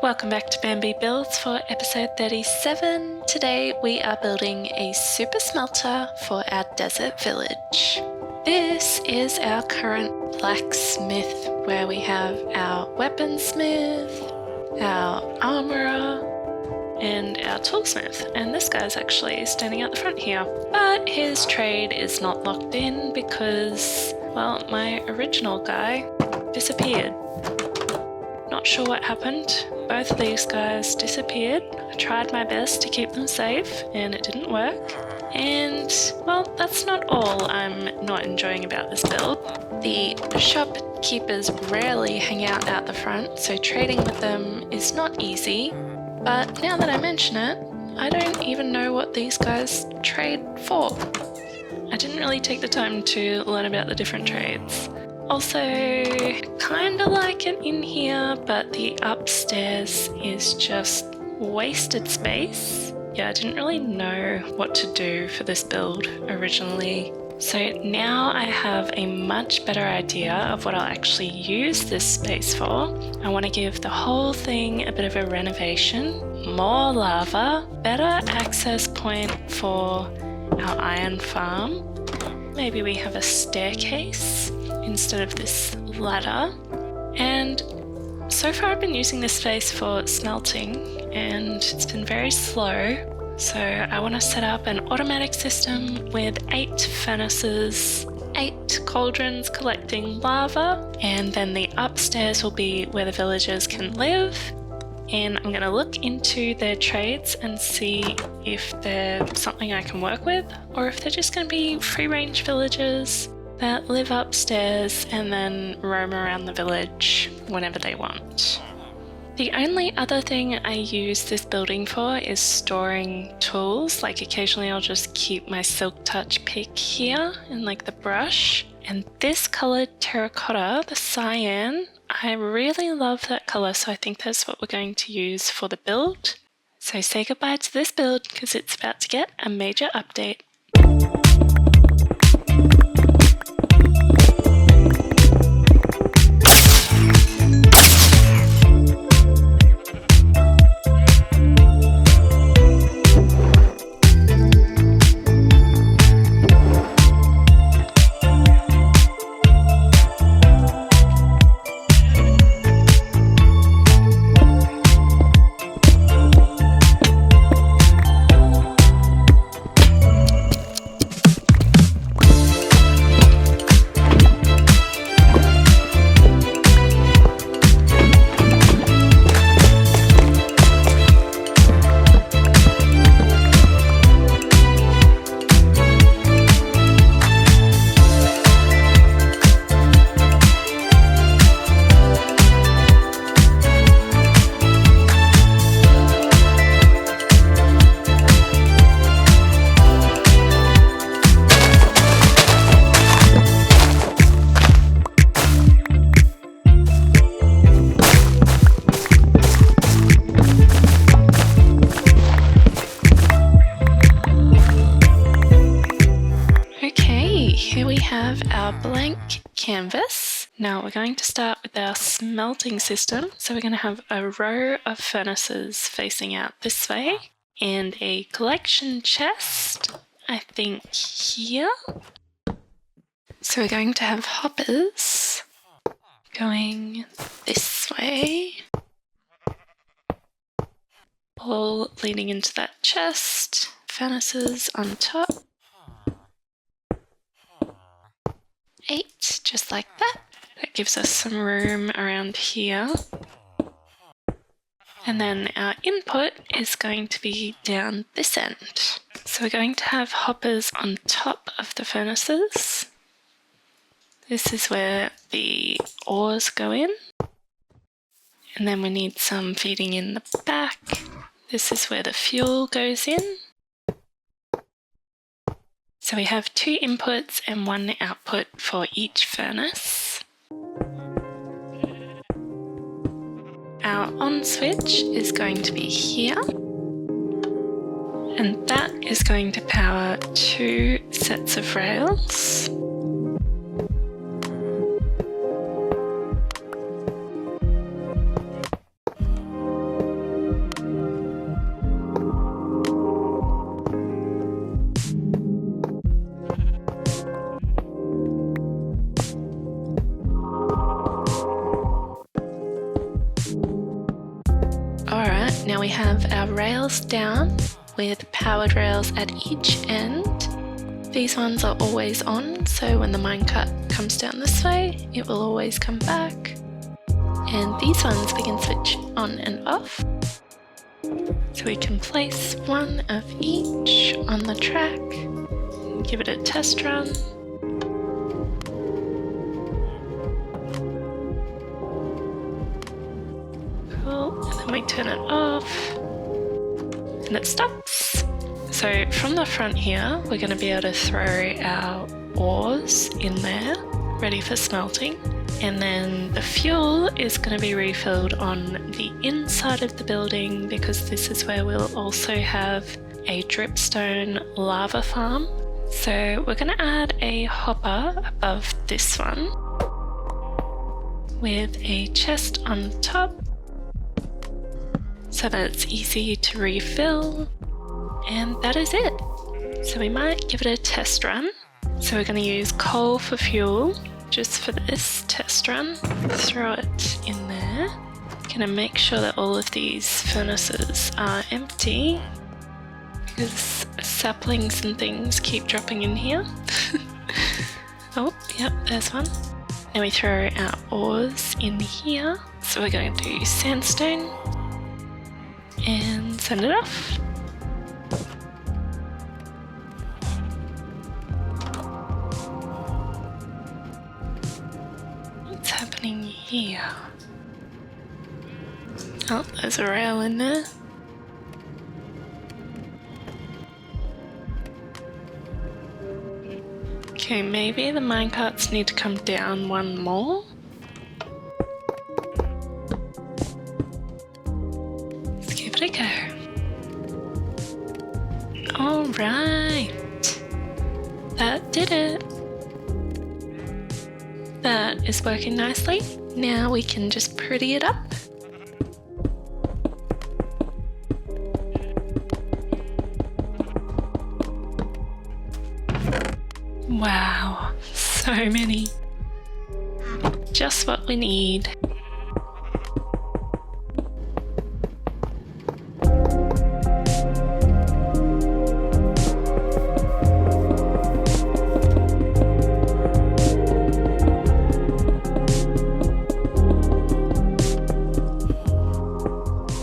Welcome back to Bambi Builds for episode 37. Today we are building a super smelter for our desert village. This is our current blacksmith where we have our weaponsmith, our armorer, and our toolsmith. And this guy's actually standing out the front here. But his trade is not locked in because, well, my original guy disappeared. Not sure what happened. Both of these guys disappeared. I tried my best to keep them safe and it didn't work. And, well, that's not all I'm not enjoying about this build. The shopkeepers rarely hang out the front, so trading with them is not easy. But now that I mention it, I don't even know what these guys trade for. I didn't really take the time to learn about the different trades. Also, kinda like it in here, but the upstairs is just wasted space. Yeah, I didn't really know what to do for this build originally. So now I have a much better idea of what I'll actually use this space for. I want to give the whole thing a bit of a renovation, more lava, better access point for our iron farm. Maybe we have a staircase instead of this ladder. And so far I've been using this space for smelting and it's been very slow. So I want to set up an automatic system with 8 furnaces, 8 cauldrons collecting lava, and then the upstairs will be where the villagers can live. And I'm going to look into their trades and see if they're something I can work with or if they're just going to be free-range villagers that live upstairs and then roam around the village whenever they want. The only other thing I use this building for is storing tools. Like occasionally I'll just keep my silk touch pick here and like the brush. And this colored terracotta, the cyan, I really love that color, so I think that's what we're going to use for the build. So say goodbye to this build because it's about to get a major update. Here we have our blank canvas. Now we're going to start with our smelting system. So we're going to have a row of furnaces facing out this way and a collection chest, I think here. So we're going to have hoppers going this way, all leading into that chest, furnaces on top. 8, just like that. That gives us some room around here. And then our input is going to be down this end. So we're going to have hoppers on top of the furnaces. This is where the ores go in. And then we need some feeding in the back. This is where the fuel goes in. So we have 2 inputs and 1 output for each furnace. Our on switch is going to be here. And that is going to power 2 sets of rails. Now we have our rails down with powered rails at each end. These ones are always on, so when the minecart comes down this way, it will always come back. And these ones we can switch on and off. So we can place one of each on the track, give it a test run. Cool, and then we turn it off, and it stops. So from the front here, we're going to be able to throw our ores in there, ready for smelting. And then the fuel is going to be refilled on the inside of the building, because this is where we'll also have a dripstone lava farm. So we're going to add a hopper above this one with a chest on top so that it's easy to refill. And that is it. So we might give it a test run. So we're going to use coal for fuel just for this test run. Throw it in there. Gonna make sure that all of these furnaces are empty, because saplings and things keep dropping in here. Oh, yep, there's one. Then we throw our ores in here. So we're going to do sandstone and send it off. What's happening here? Oh, there's a rail in there. Okay, maybe the minecarts need to come down one more. Let's give it a go. Alright. That did it. That is working nicely. Now we can just pretty it up. Wow, so many. Just what we need.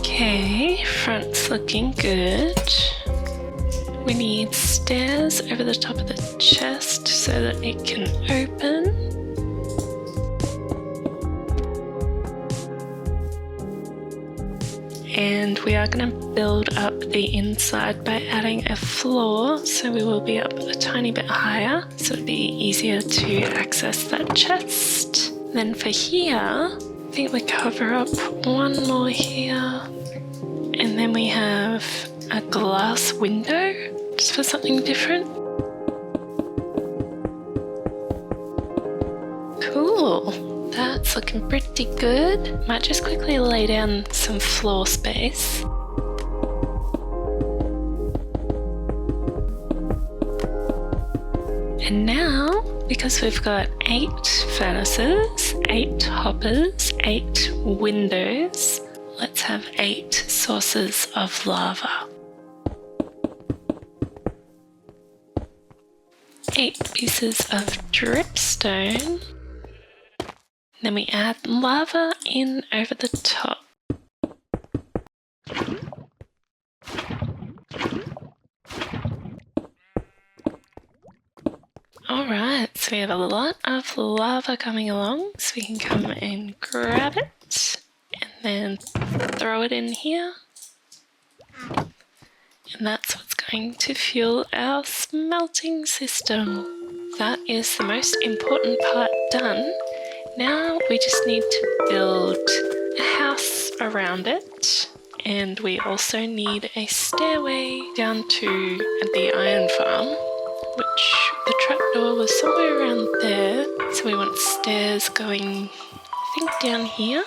Okay, front's looking good. We need stairs over the top of the chest so that it can open. And we are going to build up the inside by adding a floor, so we will be up a tiny bit higher, so it'll be easier to access that chest. Then for here, I think we cover up one more here, and then we have a glass window, just for something different. Cool, that's looking pretty good. Might just quickly lay down some floor space. And now, because we've got 8 furnaces, 8 hoppers, 8 windows, let's have 8 sources of lava. 8 pieces of dripstone. Then we add lava in over the top. Alright, so we have a lot of lava coming along, so we can come and grab it and then throw it in here. And that's what's going to fuel our smelting system. That is the most important part done. Now we just need to build a house around it, and we also need a stairway down to the iron farm, which the trapdoor was somewhere around there, so we want stairs going, I think, down here.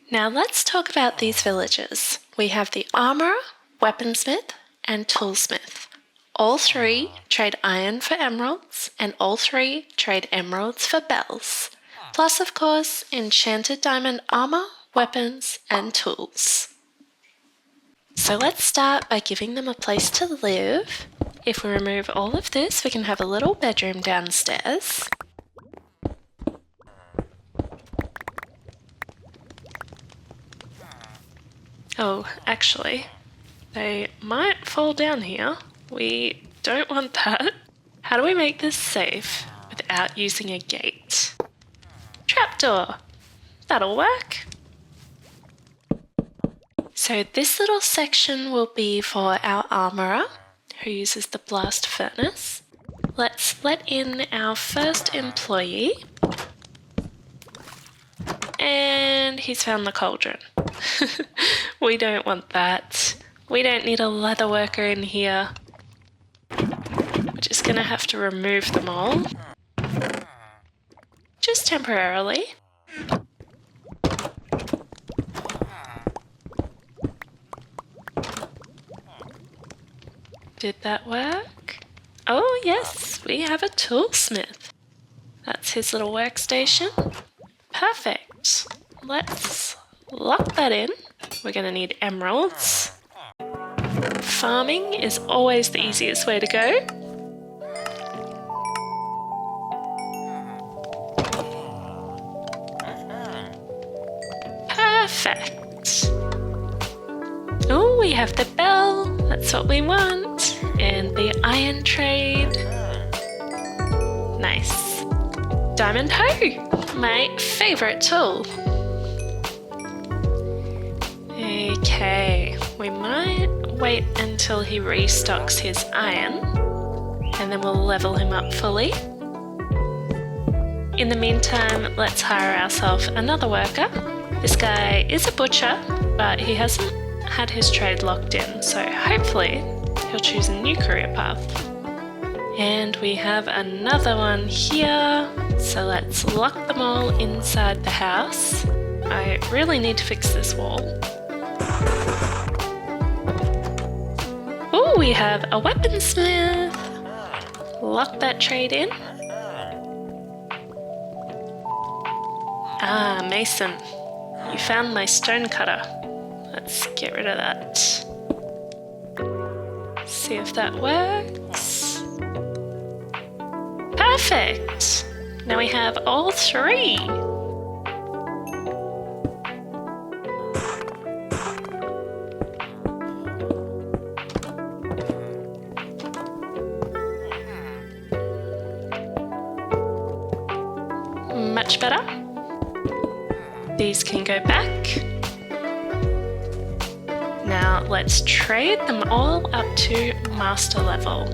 Now let's talk about these villagers. We have the armourer, weaponsmith, and toolsmith. All three trade iron for emeralds, and all three trade emeralds for bells. Plus, of course, enchanted diamond armour, weapons, and tools. So let's start by giving them a place to live. If we remove all of this, we can have a little bedroom downstairs. Oh, actually, they might fall down here. We don't want that. How do we make this safe without using a gate? Trapdoor. That'll work. So this little section will be for our armourer, who uses the blast furnace. Let's let in our first employee. And he's found the cauldron. We don't want that. We don't need a leather worker in here. We're just gonna have to remove them all. Just temporarily. Did that work? Oh yes, we have a toolsmith. That's his little workstation. Perfect. Let's lock that in. We're gonna need emeralds. Farming is always the easiest way to go. Perfect. Oh, we have the bell. That's what we want. And the iron trade. Nice. Diamond hoe, my favourite tool. Okay, we might wait until he restocks his iron, and then we'll level him up fully. In the meantime, let's hire ourselves another worker. This guy is a butcher, but he hasn't had his trade locked in, so hopefully he'll choose a new career path. And we have another one here, so let's lock them all inside the house. I really need to fix this wall. Oh, we have a weaponsmith. Lock that trade in. Ah, mason. You found my stone cutter. Let's get rid of that. See if that works. Perfect! Now we have all three. Much better. These can go back. Now let's trade them all up to master level.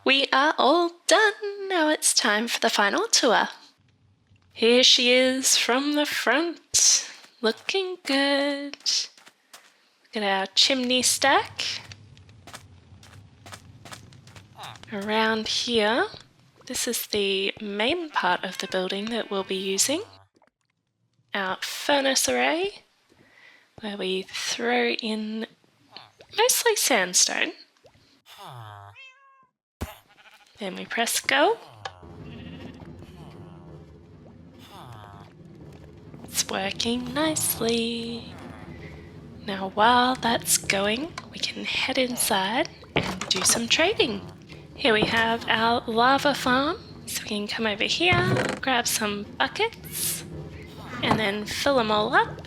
We are all done. Now it's time for the final tour. Here she is from the front, looking good. Look at our chimney stack. Around here, this is the main part of the building that we'll be using. Our furnace array, where we throw in mostly sandstone. Then we press go. It's working nicely. Now while that's going, we can head inside and do some trading. Here we have our lava farm, so we can come over here, grab some buckets, and then fill them all up.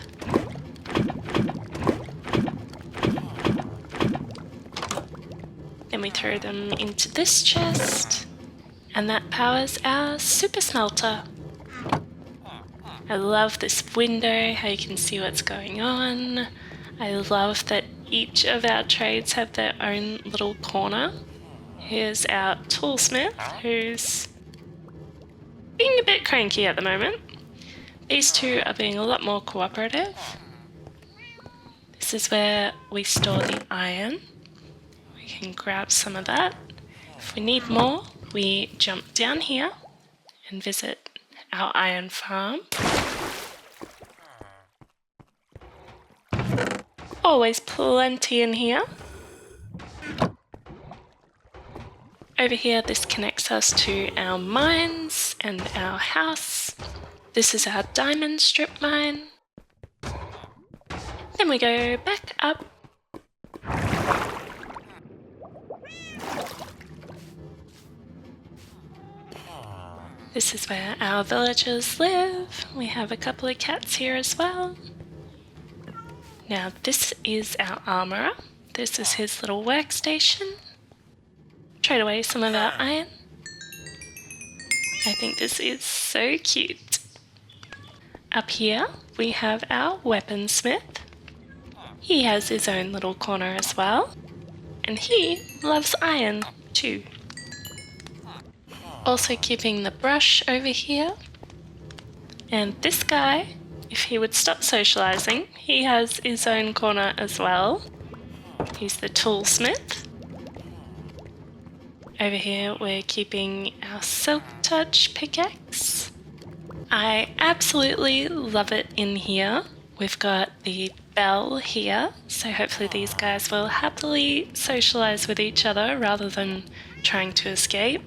Then we throw them into this chest, and that powers our super smelter. I love this window, how you can see what's going on. I love that each of our trades have their own little corner. Here's our toolsmith, who's being a bit cranky at the moment. These two are being a lot more cooperative. This is where we store the iron. We can grab some of that. If we need more, we jump down here and visit our iron farm. Always plenty in here. Over here, this connects us to our mines and our house. This is our diamond strip mine. Then we go back up. This is where our villagers live. We have a couple of cats here as well. Now this is our armourer. This is his little workstation. Trade away some of our iron. I think this is so cute. Up here we have our weaponsmith. He has his own little corner as well. And he loves iron too. Also keeping the brush over here. And this guy, if he would stop socializing, he has his own corner as well. He's the toolsmith. Over here we're keeping our silk touch pickaxe. I absolutely love it in here. We've got the bell here, so hopefully these guys will happily socialize with each other rather than trying to escape.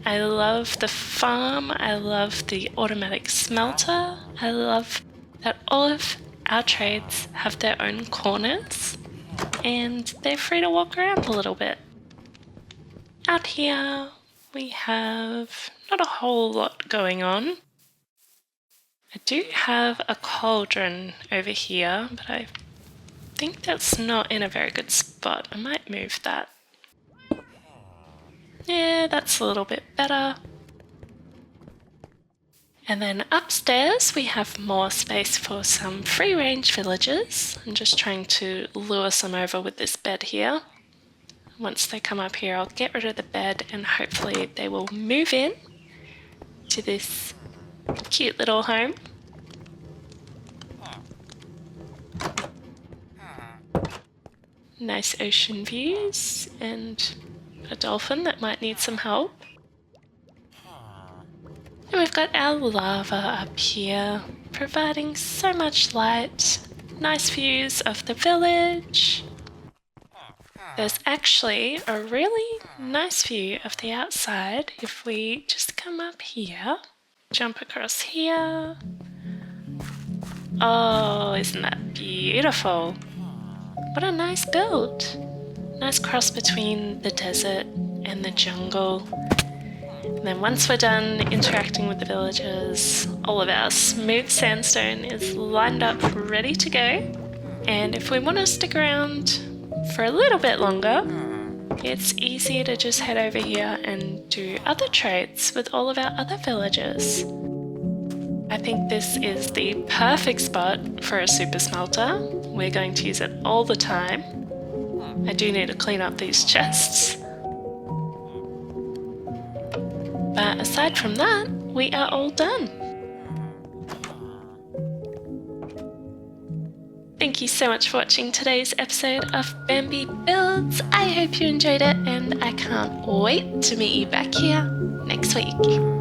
I love the farm, I love the automatic smelter, I love that all of our trades have their own corners and they're free to walk around a little bit. Out here we have not a whole lot going on. I do have a cauldron over here, but I think that's not in a very good spot. I might move that. Yeah, that's a little bit better. And then upstairs we have more space for some free-range villagers. I'm just trying to lure some over with this bed here. Once they come up here, I'll get rid of the bed and hopefully they will move in to this cute little home. Nice ocean views and a dolphin that might need some help. And we've got our lava up here, providing so much light. Nice views of the village. There's actually a really nice view of the outside if we just come up here, jump across here. Oh, isn't that beautiful? What a nice build. Nice cross between the desert and the jungle. And then once we're done interacting with the villagers, all of our smooth sandstone is lined up ready to go. And if we want to stick around for a little bit longer, it's easy to just head over here and do other trades with all of our other villagers. I think this is the perfect spot for a super smelter. We're going to use it all the time. I do need to clean up these chests. But aside from that, we are all done. Thank you so much for watching today's episode of Bambi Builds. I hope you enjoyed it and I can't wait to meet you back here next week.